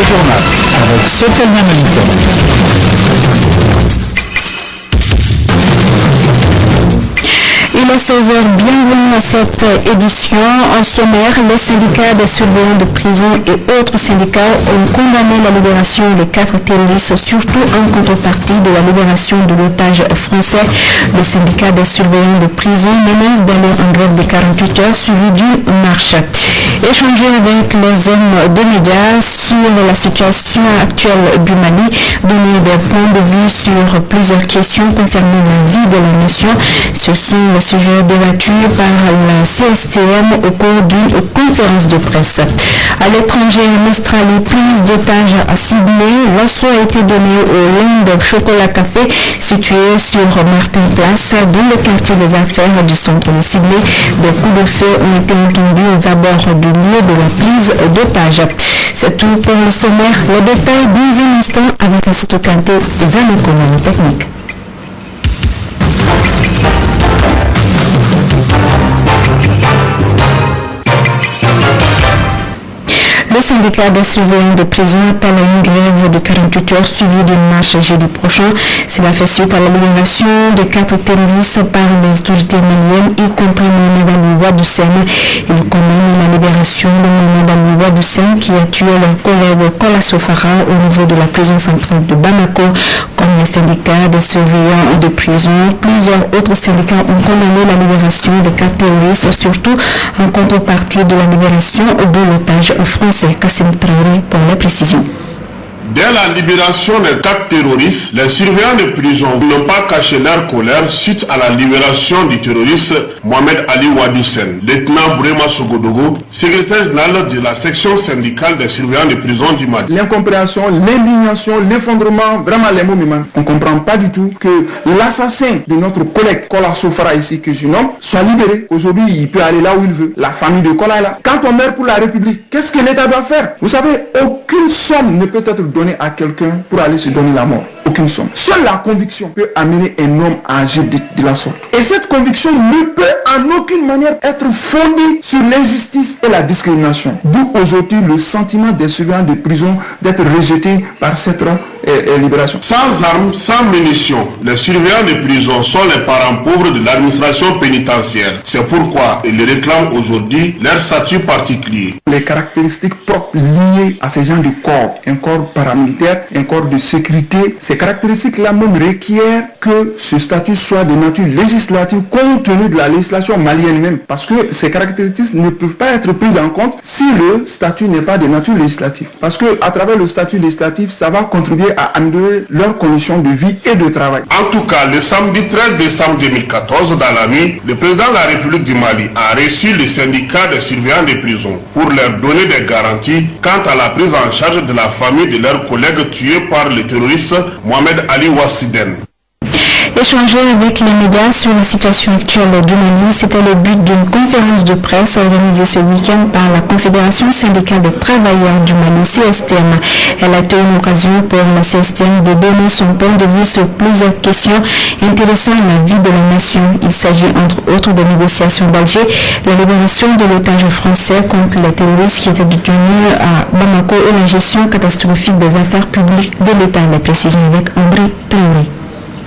Le journal avec Sotelma Malika. Il est 16h, bienvenue à cette édition. En sommaire, les syndicats des surveillants de prison et autres syndicats ont condamné la libération des 4 terroristes, surtout en contrepartie de la libération de l'otage français. Le syndicat des surveillants de prison menace d'aller en grève de 48 heures suivi d'une marche. Échanger avec les hommes de médias sur la situation actuelle du Mali, donner des points de vue sur plusieurs questions concernant la vie de la nation. Ce sont les sujets débattus par la CSTM au cours d'une conférence de presse. À l'étranger, en Australie, prise d'otages à Sydney, l'assaut a été donné au Land Chocolat Café situé sur Martin Place dans le quartier des affaires du centre de Sydney. Des coups de feu ont été entendus aux abords du lieu de la prise d'otages. C'est tout pour le sommaire. Le détail dans un instant avec un site canté des années techniques. Le syndicat des surveillants de prison appelle à une grève de 48 heures suivie d'une marche jeudi prochain. Cela fait suite à la libération de 4 terroristes par les autorités maliennes, y compris Mohamed Ali Wadoussen. Il condamne la libération de Mohamed Ali Wadoussen qui a tué leur collègue Kola Sofara au niveau de la prison centrale de Bamako. Comme les syndicats des surveillants de prison, plusieurs autres syndicats ont condamné la libération des 4 terroristes, surtout en contrepartie de la libération de l'otage français. Kassim Traoré pour les précisions. Dès la libération des 4 terroristes, les surveillants de prison n'ont pas caché leur colère suite à la libération du terroriste Mohamed Ali Wadoussen. Lieutenant Bourema Sogodogo, secrétaire général de la section syndicale des surveillants de prison du Mali. L'incompréhension, l'indignation, l'effondrement, vraiment les mots me manquent. On ne comprend pas du tout que l'assassin de notre collègue Kola Sofara ici, que je nomme, soit libéré. Aujourd'hui, il peut aller là où il veut. La famille de Kola est là. Quand on meurt pour la République, qu'est-ce que l'État doit faire? Vous savez, aucune somme ne peut être donnée à quelqu'un pour aller se donner la mort. Aucune somme. Seule la conviction peut amener un homme à agir de la sorte. Et cette conviction ne peut en aucune manière être fondée sur l'injustice et la discrimination. D'où aujourd'hui le sentiment des surveillants de prison d'être rejetés par cette libération. Sans armes, sans munitions, les surveillants de prison sont les parents pauvres de l'administration pénitentiaire. C'est pourquoi ils réclament aujourd'hui leur statut particulier. Les caractéristiques propres liées à ces gens de corps, un corps paramilitaire, un corps de sécurité, ces caractéristiques-là même requièrent que ce statut soit de nature législative compte tenu de la législation malienne même. Parce que ces caractéristiques ne peuvent pas être prises en compte si le statut n'est pas de nature législative. Parce que à travers le statut législatif, ça va contribuer à améliorer leurs conditions de vie et de travail. En tout cas, le samedi 13 décembre 2014, dans la nuit, le président de la République du Mali a reçu les syndicats des surveillants des prisons pour leur donner des garanties quant à la prise en charge de la famille de leurs collègues tués par le terroriste Mohamed Ali Wadoussen. Échanger avec les médias sur la situation actuelle du Mali, c'était le but d'une conférence de presse organisée ce week-end par la Confédération syndicale des travailleurs du Mali, CSTM. Elle a été une occasion pour la CSTM de donner son point de vue sur plusieurs questions intéressant la vie de la nation. Il s'agit entre autres des négociations d'Alger, la libération de l'otage français contre les terroristes qui étaient détenus à Bamako et la gestion catastrophique des affaires publiques de l'État. Les précisions avec André Traoré.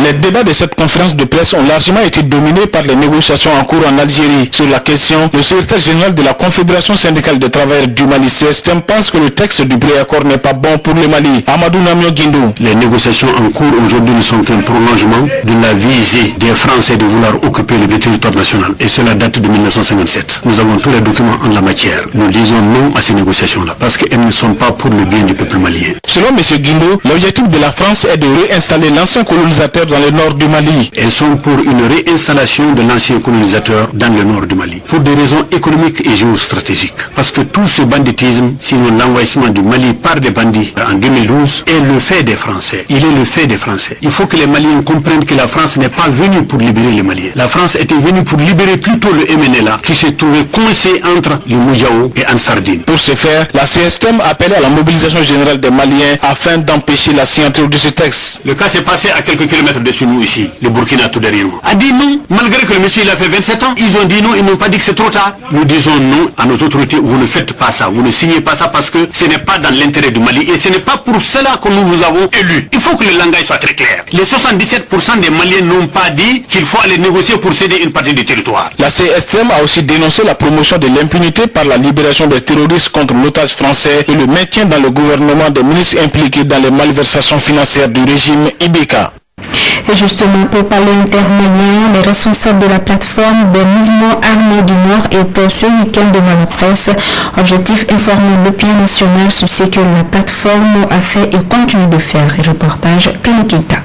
Les débats de cette conférence de presse ont largement été dominés par les négociations en cours en Algérie. Sur la question, le secrétaire général de la Confédération syndicale des travailleurs du Mali, CSTM, pense que le texte du préaccord n'est pas bon pour le Mali. Amadou Namio Guindou. Les négociations en cours aujourd'hui ne sont qu'un prolongement de la visée des Français de vouloir occuper le territoire national. Et cela date de 1957. Nous avons tous les documents en la matière. Nous disons non à ces négociations-là parce qu'elles ne sont pas pour le bien du peuple malien. Selon M. Guindou, l'objectif de la France est de réinstaller l'ancien colonisateur dans le nord du Mali. Elles sont pour une réinstallation de l'ancien colonisateur dans le nord du Mali, pour des raisons économiques et géostratégiques. Parce que tout ce banditisme, sinon l'envahissement du Mali par des bandits en 2012, est le fait des Français. Il est le fait des Français. Il faut que les Maliens comprennent que la France n'est pas venue pour libérer les Maliens. La France était venue pour libérer plutôt le MNLA, qui se trouvait coincé entre le Moujao et Ansardine. Pour ce faire, la CSTM appelait à la mobilisation générale des Maliens afin d'empêcher la signature de ce texte. Le cas s'est passé à quelques kilomètres être de chez nous ici, le Burkina tout derrière nous, a dit non, malgré que le monsieur il a fait 27 ans, ils ont dit non, ils n'ont pas dit que c'est trop tard. Nous disons non à nos autorités, vous ne faites pas ça, vous ne signez pas ça parce que ce n'est pas dans l'intérêt du Mali et ce n'est pas pour cela que nous vous avons élus. Il faut que le langage soit très clair. Les 77% des Maliens n'ont pas dit qu'il faut aller négocier pour céder une partie du territoire. La CSTM a aussi dénoncé la promotion de l'impunité par la libération des terroristes contre l'otage français et le maintien dans le gouvernement des ministres impliqués dans les malversations financières du régime Ibeka. Et justement, pour parler intermalien, les responsables de la plateforme des mouvements armés du Nord étaient ce week-end devant la presse. Objectif, informer l'opinion nationale sur ce que la plateforme a fait et continue de faire. Reportage Kanikita.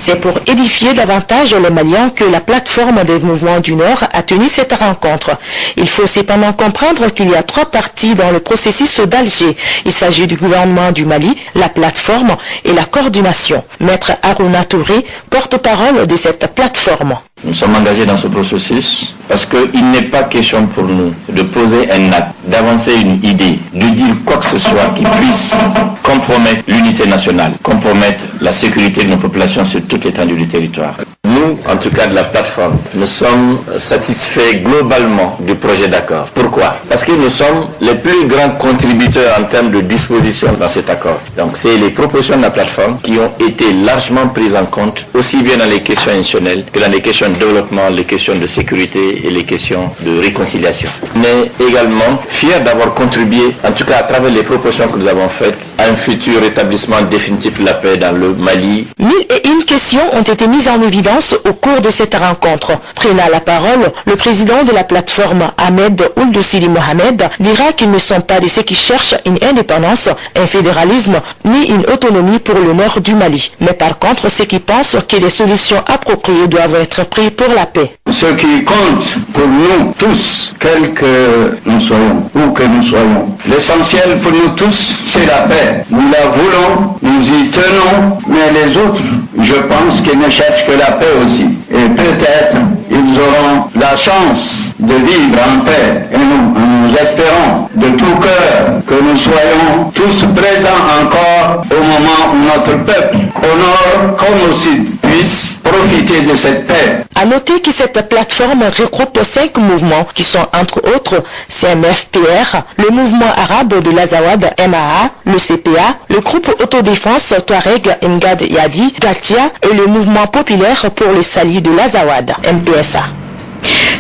C'est pour édifier davantage les Maliens que la plateforme des mouvements du Nord a tenu cette rencontre. Il faut cependant comprendre qu'il y a 3 parties dans le processus d'Alger. Il s'agit du gouvernement du Mali, la plateforme et la coordination. Maître Aruna Touré, porte-parole de cette plateforme. Nous sommes engagés dans ce processus parce qu'il n'est pas question pour nous de poser un acte, d'avancer une idée, de dire quoi que ce soit qui puisse compromettre l'unité nationale, compromettre la sécurité de nos populations sur toute l'étendue du territoire. Nous, en tout cas de la plateforme, nous sommes satisfaits globalement du projet d'accord. Pourquoi? Parce que nous sommes les plus grands contributeurs en termes de disposition dans cet accord. Donc c'est les propositions de la plateforme qui ont été largement prises en compte, aussi bien dans les questions institutionnelles que dans les questions de développement, les questions de sécurité et les questions de réconciliation. On est également fiers d'avoir contribué, en tout cas à travers les propositions que nous avons faites, à un futur rétablissement définitif de la paix dans le Mali. 1001 questions ont été mises en évidence au cours de cette rencontre. Prenant la parole, le président de la plateforme, Ahmed Ould Sidi Mohamed, dira qu'ils ne sont pas de ceux qui cherchent une indépendance, un fédéralisme, ni une autonomie pour le nord du Mali. Mais par contre, ceux qui pensent que des solutions appropriées doivent être prises pour la paix. Ce qui compte pour nous tous, quels que nous soyons, où que nous soyons, l'essentiel pour nous tous, c'est la paix. Nous la voulons, nous y tenons, mais les autres, je pense qu'ils ne cherchent que la paix aussi. Et peut-être ils auront la chance de vivre en paix. Et nous espérons de tout cœur que nous soyons tous présents encore au moment où notre peuple, au nord comme au sud, puisse profiter de cette paix. À noter que cette plateforme regroupe 5 mouvements qui sont entre autres CMFPR, le mouvement arabe de l'Azawad MAA, le CPA, le groupe autodéfense Touareg Ngad Yadi, Gatia et le mouvement populaire pour le salut de l'Azawad MPSA.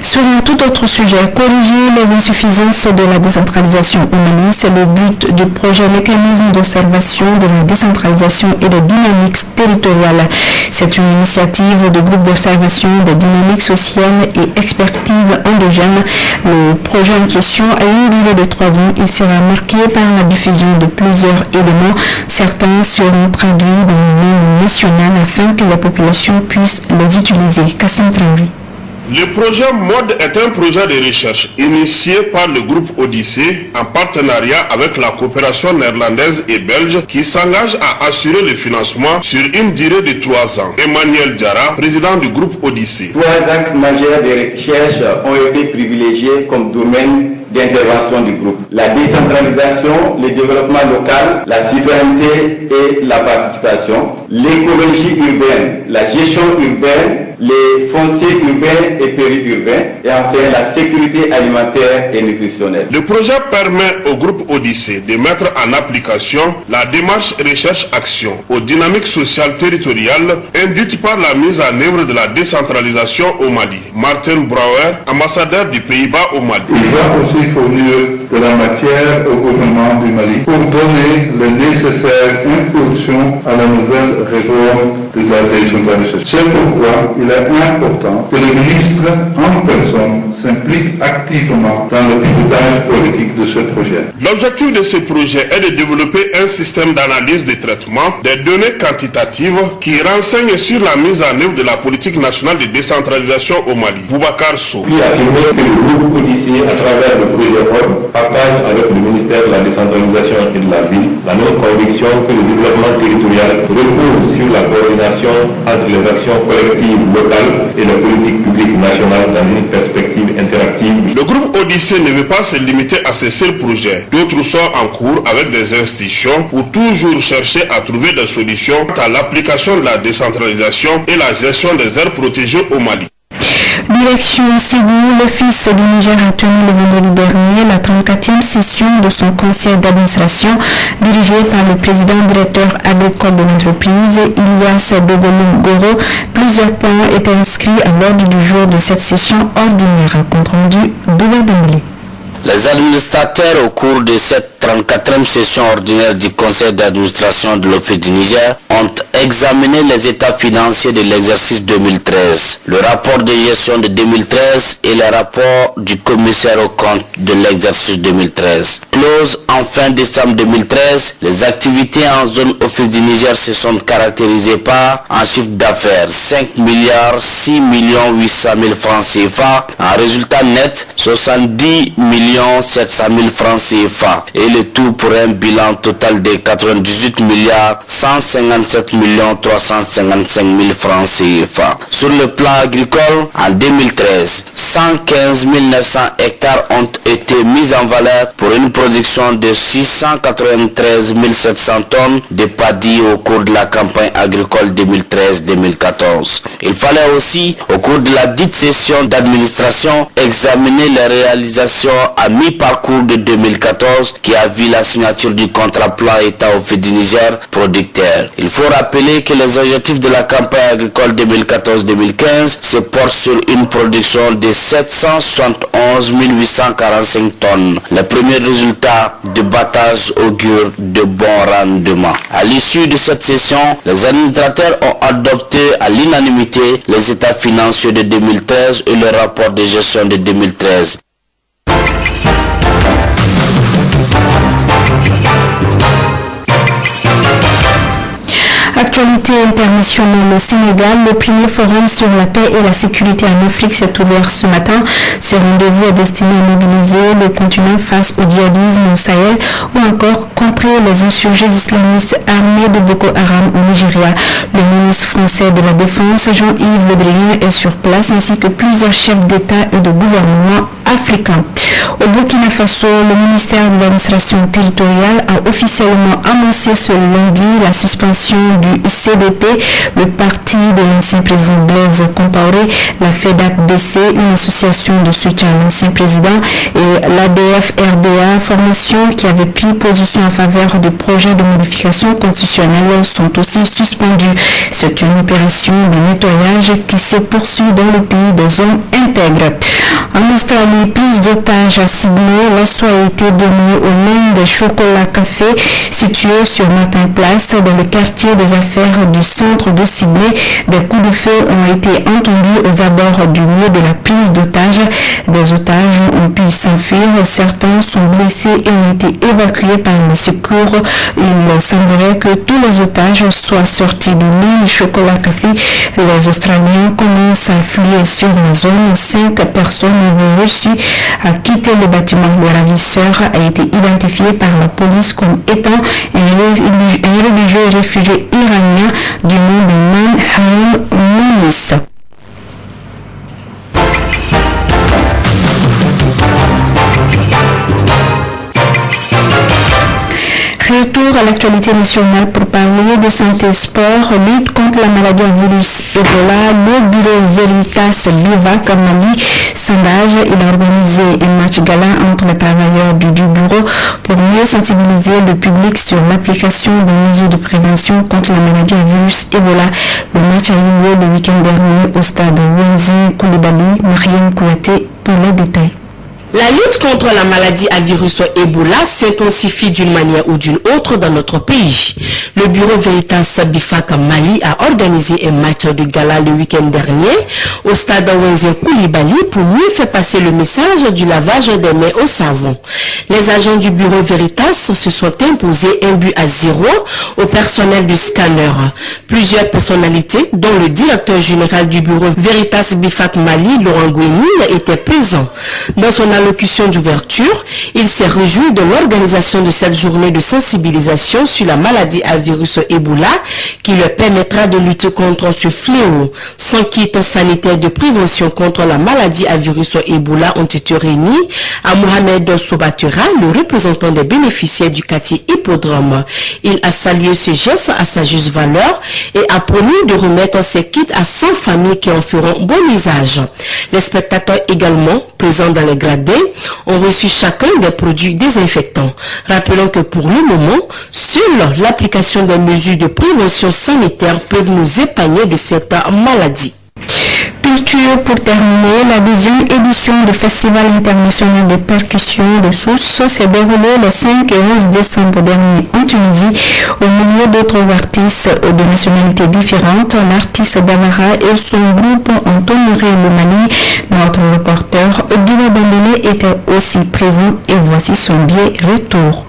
Sur un tout autre sujet, corriger les insuffisances de la décentralisation au Mali, c'est le but du projet Mécanisme d'observation de la décentralisation et de dynamique territoriale. C'est une initiative du groupe d'observation des dynamiques sociales et expertise endogène. Le projet en question a une durée de 3 ans. Il sera marqué par la diffusion de plusieurs éléments. Certains seront traduits dans le langue nationale afin que la population puisse les utiliser. Kassim Traoui. Le projet MODE est un projet de recherche initié par le groupe Odyssée en partenariat avec la coopération néerlandaise et belge qui s'engage à assurer le financement sur une durée de 3 ans. Emmanuel Diarra, président du groupe Odyssée. 3 axes majeurs de recherche ont été privilégiés comme domaine d'intervention du groupe. La décentralisation, le développement local, la citoyenneté et la participation, l'écologie urbaine, la gestion urbaine, les fonciers urbains et périurbains et enfin la sécurité alimentaire et nutritionnelle. Le projet permet au groupe Odyssée de mettre en application la démarche recherche-action aux dynamiques sociales territoriales induites par la mise en œuvre de la décentralisation au Mali. Martin Brouwer, ambassadeur du Pays-Bas au Mali. Il va aussi fournir de la matière au gouvernement du Mali pour donner le nécessaire impulsion à la nouvelle réforme de la décentralisation. C'est pourquoi il est important que le ministre en personne s'implique activement dans le pilotage politique de ce projet. L'objectif de ce projet est de développer un système d'analyse des traitements des données quantitatives qui renseignent sur la mise en œuvre de la politique nationale de décentralisation au Mali. Boubacar Sow. Puis affirmer que le groupe Odyssée, à travers le projet ROD, partage avec le ministère ministère de la décentralisation et de la ville la même conviction que le développement territorial repose sur la coordination entre les actions collectives locales et la politique publique nationale dans une perspective interactive. Le groupe Odyssée ne veut pas se limiter à ces seuls projets. D'autres sont en cours avec des institutions pour toujours chercher à trouver des solutions à l'application de la décentralisation et la gestion des aires protégées au Mali. Direction Ségou, l'Office du Niger a tenu le vendredi dernier la 34e session de son conseil d'administration dirigé par le président directeur agricole de l'entreprise, Ilias Begolou Goro. Plusieurs points étaient inscrits à l'ordre du jour de cette session ordinaire. Compte rendu de Les administrateurs au cours de cette 34e session ordinaire du conseil d'administration de l'Office du Niger ont examiné les états financiers de l'exercice 2013, le rapport de gestion de 2013 et le rapport du commissaire aux comptes de l'exercice 2013. Close en fin décembre 2013, les activités en zone Office du Niger se sont caractérisées par un chiffre d'affaires 5 milliards 6 millions 800 000 francs CFA, un résultat net 70 millions 700 000 francs CFA et le tout pour un bilan total de 98 milliards 157 millions 355 000 francs CFA. Sur le plan agricole, en 2013, 115 900 hectares ont été mis en valeur pour une production de 693 700 tonnes de paddy au cours de la campagne agricole 2013-2014. Il fallait aussi, au cours de la dite session d'administration, examiner les réalisations à mi-parcours de 2014 qui a vu la signature du contrat plan État au du Niger producteur. Il faut rappeler que les objectifs de la campagne agricole 2014-2015 se portent sur une production de 771 845 tonnes. Les premiers résultats de battage augurent de bons rendements. À l'issue de cette session, les administrateurs ont adopté à l'unanimité les états financiers de 2013 et le rapport de gestion de 2013. Actualité internationale au Sénégal, le premier forum sur la paix et la sécurité en Afrique s'est ouvert ce matin. Ce rendez-vous est destiné à mobiliser le continent face au djihadisme au Sahel ou encore contrer les insurgés islamistes armés de Boko Haram au Nigeria. Le ministre français de la Défense, Jean-Yves Le Drian, est sur place ainsi que plusieurs chefs d'État et de gouvernement africains. Au Burkina Faso, le ministère de l'administration territoriale a officiellement annoncé ce lundi la suspension du CDP, le parti de l'ancien président Blaise Compaoré, la FEDAC-BC, une association de soutien à l'ancien président, et l'ADF-RDA, formation qui avait pris position en faveur du projet de modification constitutionnelle, sont aussi suspendus. C'est une opération de nettoyage qui se poursuit dans le pays des zones intègres. En Australie, prise d'otages à Sydney, l'assaut a été donné au Land Chocolat Café situé sur Martin Place dans le quartier des affaires du centre de Sydney. Des coups de feu ont été entendus aux abords du lieu de la prise d'otages. Des otages ont pu s'enfuir, certains sont blessés et ont été évacués par les secours. Il semblerait que tous les otages soient sortis de l'île Chocolat Café. Les Australiens commencent à affluer sur la zone. 5 personnes avaient reçu à quitter le bâtiment. Le ravisseur a été identifié par la police comme étant un religieux réfugié iranien du nom de Manhaim Mounis. Retour à l'actualité nationale pour parler de santé sport, lutte contre la maladie à virus Ebola. Le bureau Veritas Bivac Mali s'engage. Il a organisé un match gala entre les travailleurs du bureau pour mieux sensibiliser le public sur l'application des mesures de prévention contre la maladie à virus Ebola. Le match a eu lieu le week-end dernier au stade Ouenzin Koulibaly. Mariam Kouaté pour les détails. La lutte contre la maladie à virus Ebola s'intensifie d'une manière ou d'une autre dans notre pays. Le bureau Veritas Bivac Mali a organisé un match de gala le week-end dernier au stade Ouenzin Koulibaly pour mieux faire passer le message du lavage des mains au savon. Les agents du bureau Veritas se sont imposés 1-0 au personnel du scanner. Plusieurs personnalités, dont le directeur général du bureau Veritas Bivac Mali, Laurent Gouenil, étaient présents. Dans son allocution d'ouverture, il s'est réjoui de l'organisation de cette journée de sensibilisation sur la maladie à virus Ebola qui leur permettra de lutter contre ce fléau. Son kit sanitaire de prévention contre la maladie à virus Ebola ont été réunis à Mohamed Sobatera, le représentant des bénéficiaires du quartier Hippodrome. Il a salué ce geste à sa juste valeur et a promis de remettre ces kits à 100 familles qui en feront bon usage. Les spectateurs également, présents dans les gradins, ont reçu chacun des produits désinfectants. Rappelons que pour le moment, seule l'application des mesures de prévention sanitaire peuvent nous épargner de cette maladie. Culture pour terminer, la deuxième édition du Festival international de percussion de Sousse s'est déroulée le 5 et 11 décembre dernier en Tunisie au milieu d'autres artistes de nationalités différentes. L'artiste Davara et son groupe ont honoré le Mali. Notre reporter Guillaume Dembélé était aussi présent et voici son billet retour.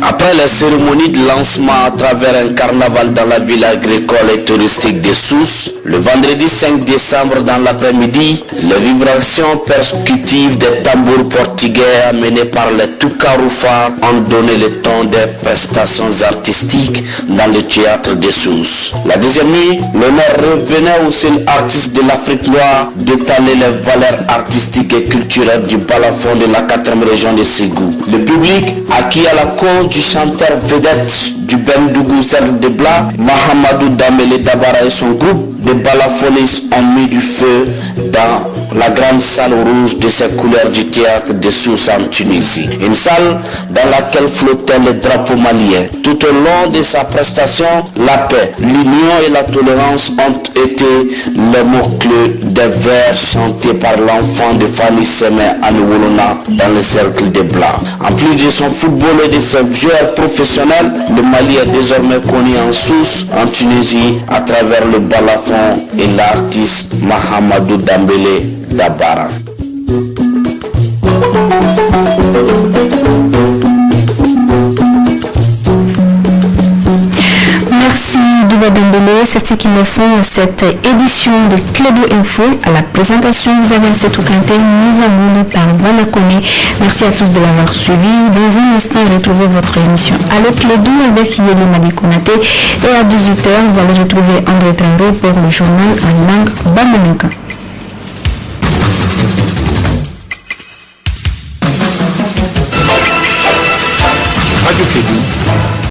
Après la cérémonie de lancement à travers un carnaval dans la ville agricole et touristique de Sousse, le vendredi 5 décembre dans l'après-midi, les vibrations percutives des tambours portugais amenés par les Toukaroufars ont donné le ton des prestations artistiques dans le théâtre de Sousse. La deuxième nuit, l'honneur revenait aux seuls artistes de l'Afrique noire d'étaler les valeurs artistiques et culturelles du balafon de la 4e région de Ségou. Le public, acquis à la cause du chanteur vedette du Bendougou Zerd de Bla, Mahamadou Damele Dabara et son groupe de balafonies ont mis du feu dans la grande salle rouge de ces couleurs du théâtre de Sousse en Tunisie. Une salle dans laquelle flottaient les drapeaux maliens. Tout au long de sa prestation, la paix, l'union et la tolérance ont été les mots-clés des vers chantés par l'enfant de Fanny Semé Anouolona dans le cercle de Bla. En plus de son football et de ses joueurs professionnels, le Mali est désormais connu en Sousse, en Tunisie, à travers le balafon et l'artiste Mahamadou Dambélé Dabara. Merci Duba Dembélé, c'est ce qui me font cette édition de Clédo Info. À la présentation, vous avez Setou Kanté, mise à monde par Vanakone. Merci à tous de l'avoir suivi. Dans un instant, retrouvez votre émission Allo Clédo avec Yéli Madikonate. Et à 18h, vous allez retrouver André Traoré pour le journal en langue bamaninka.